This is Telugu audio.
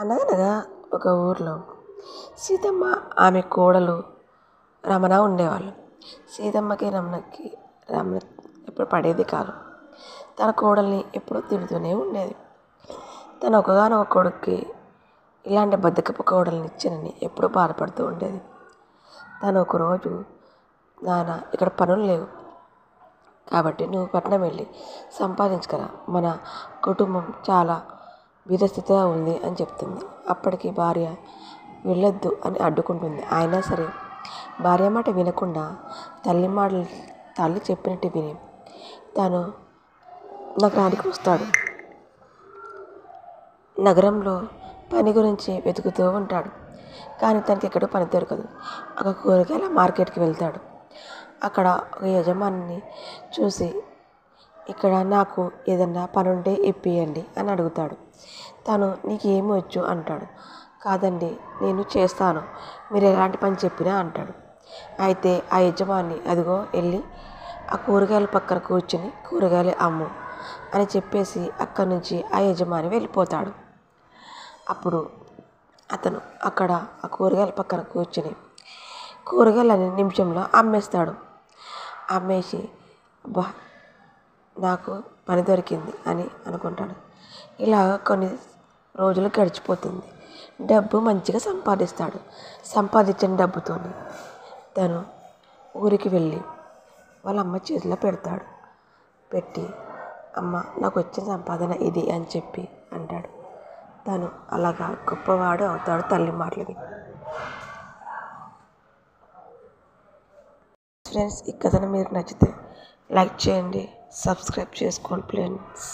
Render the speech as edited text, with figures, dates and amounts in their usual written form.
అనగనగా ఒక ఊర్లో సీతమ్మ, ఆమె కోడలు రమణ ఉండేవాళ్ళు. సీతమ్మకి రమణ ఎప్పుడు పడేది కాదు. తన కోడల్ని ఎప్పుడూ తిడుతూనే ఉండేది. తన ఒకగానొక కొడుక్కి ఇలాంటి బద్ధకపు కోడల్ని ఇచ్చానని ఎప్పుడూ బాధపడుతూ ఉండేది. తను ఒకరోజు, నాన్న ఇక్కడ పనులు లేవు కాబట్టి నువ్వు పట్నం వెళ్ళి సంపాదించుకురా, మన కుటుంబం చాలా బీదస్థితిగా ఉంది అని చెప్తుంది. అప్పటికి భార్య వెళ్ళొద్దు అని అడ్డుకుంటుంది. అయినా సరే భార్య మాట వినకుండా తల్లి చెప్పినట్టు విని తను నగరానికి వస్తాడు. నగరంలో పని గురించి వెతుకుతూ ఉంటాడు. కానీ తనకి ఎక్కడో పని దొరకదు. ఒక కూరగాయల మార్కెట్కి వెళ్తాడు. అక్కడ ఒక యజమానిని చూసి, ఇక్కడ నాకు ఏదన్నా పని ఉంటే ఇప్పియండి అని అడుగుతాడు. తను నీకు ఏమి వచ్చు అంటాడు. కాదండి, నేను చేస్తాను, మీరు ఎలాంటి పని చెప్పినా అంటాడు. అయితే ఆ యజమాని అదిగో వెళ్ళి ఆ కూరగాయల పక్కన కూర్చుని కూరగాయలు అమ్ము అని చెప్పేసి అక్కడి నుంచి ఆ యజమాని వెళ్ళిపోతాడు. అప్పుడు అతను అక్కడ ఆ కూరగాయల పక్కన కూర్చుని కూరగాయలని నిమిషంలో అమ్మేస్తాడు. అమ్మేసి అబ్బా నాకు పని దొరికింది అని అనుకుంటాడు. ఇలా కొన్ని రోజులు గడిచిపోతుంది. డబ్బు మంచిగా సంపాదిస్తాడు. సంపాదించిన డబ్బుతో తను ఊరికి వెళ్ళి వాళ్ళ అమ్మ చేతిలో పెడతాడు. పెట్టి అమ్మ నాకు వచ్చిన సంపాదన ఇది అని చెప్పి అంటాడు. తను అలాగా గొప్పవాడు అవుతాడు తల్లి మాటలకి. ఫ్రెండ్స్, ఈ కథను మీకు నచ్చితే లైక్ చేయండి, సబ్స్క్రైబ్ చేసుకోండి ఫ్రెండ్స్.